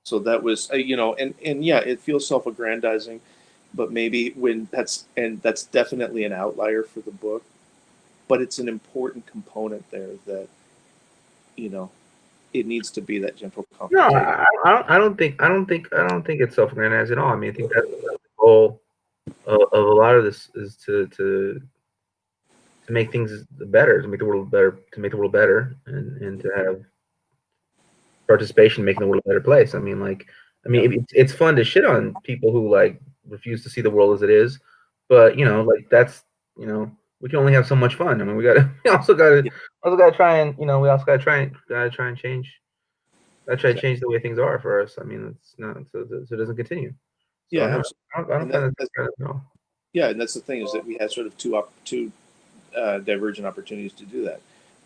So that was, and yeah, it feels self-aggrandizing, but maybe that's definitely an outlier for the book, but it's an important component there that you know it needs to be that gentle No, confrontation. I don't think it's self-aggrandized at all. I mean, I think that's the goal of a lot of this is to make things better, to make the world better, and to have participation, making the world a better place. I Yeah, mean, it's fun to shit on people who like refuse to see the world as it is, but like that's we can only have so much fun. I mean, yeah, also gotta try and we also gotta try and change. I try to exactly. change the way things are for us. I mean, it's not so it doesn't continue. So Yeah, no, absolutely. I don't And find that kind of no. yeah, and that's the thing is that we had sort of two divergent opportunities to do that.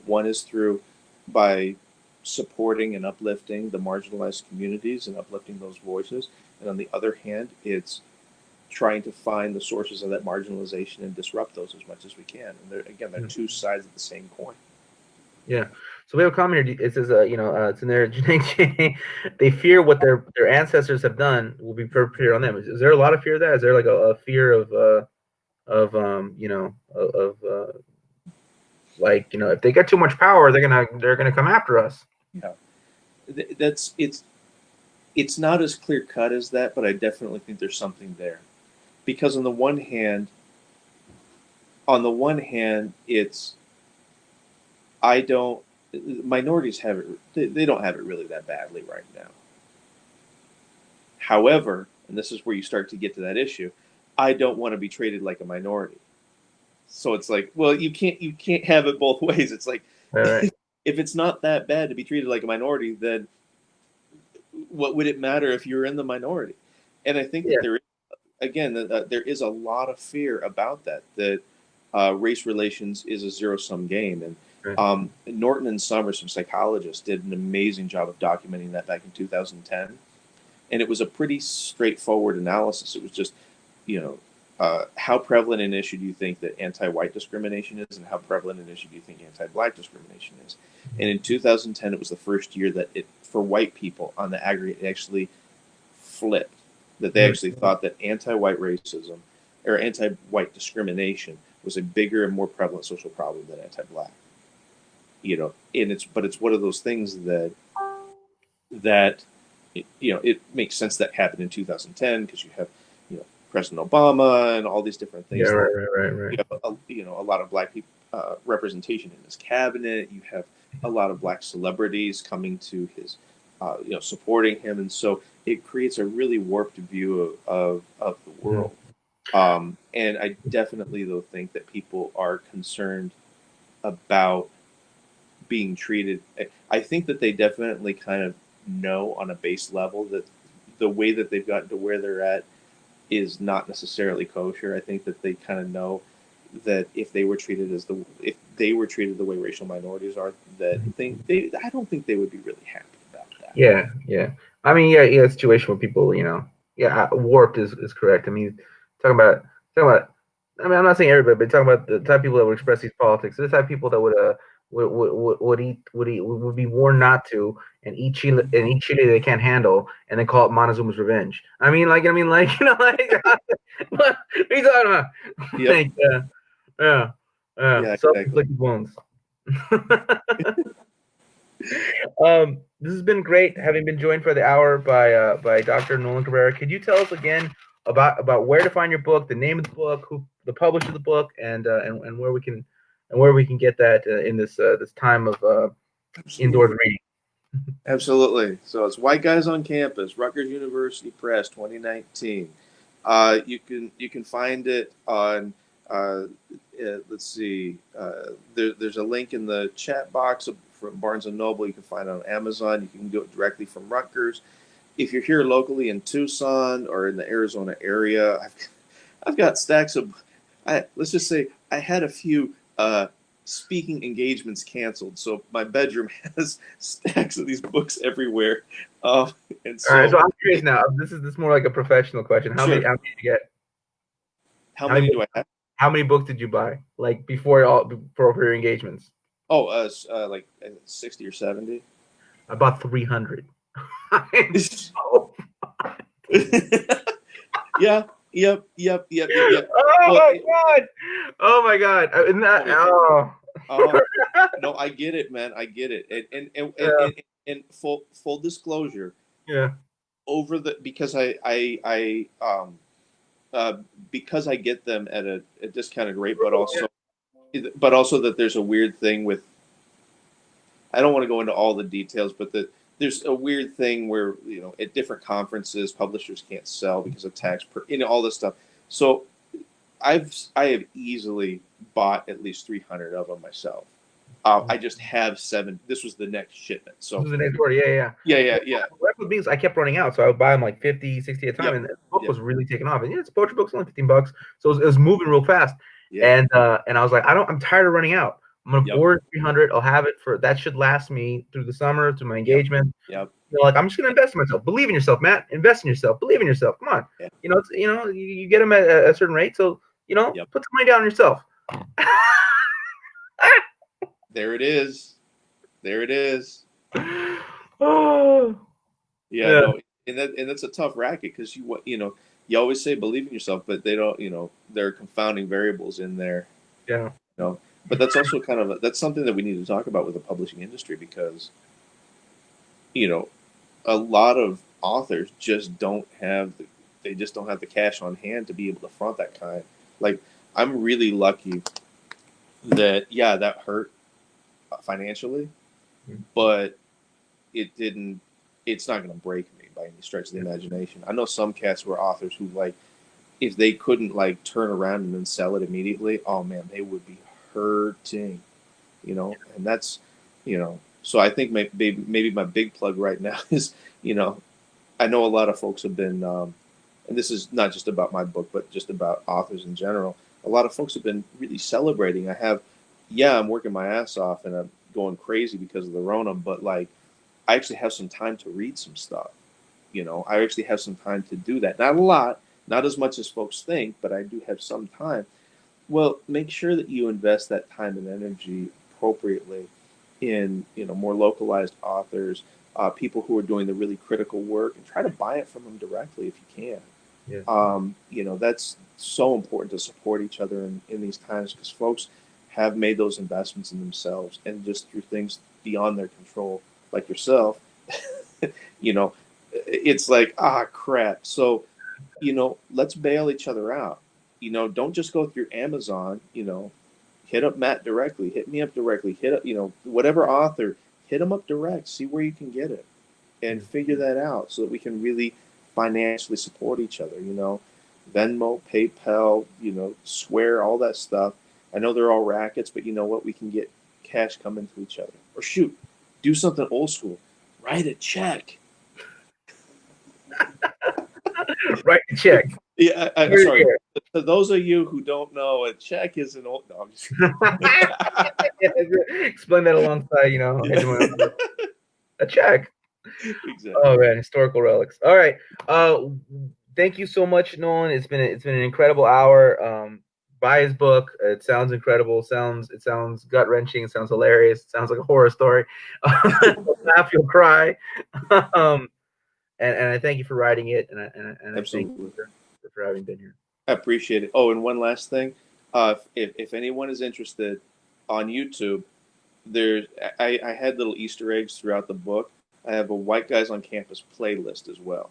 One is through by supporting and uplifting the marginalized communities and uplifting those voices, and on the other hand, it's trying to find the sources of that marginalization and disrupt those as much as we can. And again, they're two sides of the same coin. Yeah. So we have a comment here. It says, it's in their genetic chain. They fear what their ancestors have done will be perpetrated on them. Is there a lot of fear of that? Is there like a fear like, if they get too much power, they're gonna come after us. Yeah, that's it's not as clear cut as that, but I definitely think there's something there, because on the one hand, it's I don't minorities have it they don't have it really that badly right now. However, and this is where you start to get to that issue, I don't want to be treated like a minority. So it's like, well, you can't have it both ways. It's like All right. if it's not that bad to be treated like a minority, then what would it matter if you're in the minority? And I think Yeah. that there is a lot of fear about that race relations is a zero sum game. And Right. Norton and Summers, some psychologists, did an amazing job of documenting that back in 2010. And it was a pretty straightforward analysis. It was just, how prevalent an issue do you think that anti-white discrimination is, and how prevalent an issue do you think anti-black discrimination is? And in 2010, it was the first year that it, for white people on the aggregate, it actually flipped. That they actually thought that anti-white racism or anti-white discrimination was a bigger and more prevalent social problem than anti-black. And it's one of those things that it makes sense that happened in 2010 because you have President Obama and all these different Yeah. things that Right. you have a lot of black people representation in his cabinet. You have a lot of black celebrities coming to his supporting him, and so it creates a really warped view of the world. And I definitely though think that people are concerned about being treated. I think that they definitely kind of know on a base level that the way that they've gotten to where they're at is not necessarily kosher. I think that they kind of know that if they were treated the way racial minorities are, that they I don't think they would be really happy about that. Yeah. I mean, yeah. Situation where people, warped is correct. I mean, talking about. I mean, I'm not saying everybody, but talking about the type of people that would express these politics. The type of people that would be warned not to and eat chili they can't handle, and then call it Montezuma's revenge. Like, what are you talking about? Yep. Like, yeah, Yeah. Exactly. self-inflicted wounds. This has been great, having been joined for the hour by Dr. Nolan Cabrera. Could you tell us again about where to find your book, the name of the book, who the publisher of the book, and where we can get that in this time of indoors Absolutely. reading? Absolutely. So it's White Guys on Campus, Rutgers University Press, 2019. You can find it on. Let's see. There's a link in the chat box from Barnes and Noble. You can find it on Amazon. You can do it directly from Rutgers. If you're here locally in Tucson or in the Arizona area, I've got stacks of. Let's just say I had a few speaking engagements canceled, so my bedroom has stacks of these books everywhere. And All right, so, so I'm curious now. This is more like a professional question. sure. How many did you get? How How many many do I have? how many books did you buy? Like for your engagements? Oh, like 60 or 70. I bought 300. I'm so Yeah. Yep. Oh Well, my god! Oh my god! Isn't that, oh. uh, no, I get it, man. I get it. Yeah, And full disclosure, yeah, over the uh, because I get them at a discounted rate, but also that there's a weird thing with. I don't want to go into all the details, but there's a weird thing where at different conferences publishers can't sell because of tax, all this stuff. So I have easily bought at least 300 of them myself. I just have 7. This was the next shipment. this So is the next order. Yeah. yeah. What with me is I kept running out, so I would buy them like 50, 60 at a time, Yep. and the book Yep. was really taking off. And it's a poetry book's only $15, so it was moving real fast. Yeah. And I was like, I'm tired of running out. I'm gonna Yep. order 300. I'll have it that should last me through the summer, to my Yep. engagement. Yep. Like, I'm just gonna invest in myself. Believe in yourself, Matt. Invest in yourself. Believe in yourself. Come on. Yeah. You get them at a certain rate, so Yep. put the money down on yourself. There it is. There it is. Oh, Yeah, yeah, no, and that's a tough racket because you always say believe in yourself, but they don't. There are confounding variables in there. yeah, But that's also that's something that we need to talk about with the publishing industry because you know a lot of authors just don't have the cash on hand to be able to front that kind. Like I'm really lucky that that hurt financially, but it didn't. It's not going to break me by any stretch of the imagination. I know some cats were authors who like if they couldn't like turn around and then sell it immediately, oh man, they would be hurting, and that's, so I think maybe my big plug right now is, I know a lot of folks have been, and this is not just about my book, but just about authors in general. A lot of folks have been really celebrating. I'm working my ass off and I'm going crazy because of the Rona, but like, I actually have some time to read some stuff. I actually have some time to do that. Not a lot, not as much as folks think, but I do have some time. Well, make sure that you invest that time and energy appropriately in more localized authors, people who are doing the really critical work, and try to buy it from them directly if you can. yeah, That's so important to support each other in these times because folks have made those investments in themselves and just through things beyond their control, like yourself, you know, it's like, crap. So, let's bail each other out. Don't just go through Amazon, hit up Matt directly, hit me up directly, hit up, whatever author, hit them up direct, see where you can get it and figure that out so that we can really financially support each other, Venmo, PayPal, Square, all that stuff. I know they're all rackets, but you know what? We can get cash coming to each other. Or shoot, do something old school. Write a check. write the check. Yeah, I'm Here, sorry. here. For those of you who don't know, a check is an old. No, I'm just Explain that alongside, a check. exactly. Oh man, historical relics. All right. Thank you so much, Nolan. It's been an incredible hour. Buy his book. It sounds incredible. It sounds gut wrenching. It sounds hilarious. It sounds like a horror story. You'll laugh, you'll cry. um, and I thank you for writing it, and I thank Absolutely. you for having been here. I appreciate it. Oh, and one last thing. If anyone is interested on YouTube, I had little Easter eggs throughout the book. I have a White Guys on Campus playlist as well.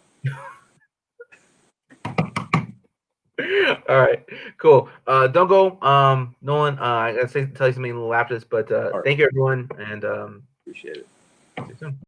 All right, cool. Don't go, Nolan. I gotta tell you something a little after this, but All right. thank you, everyone, and Appreciate it. see you soon.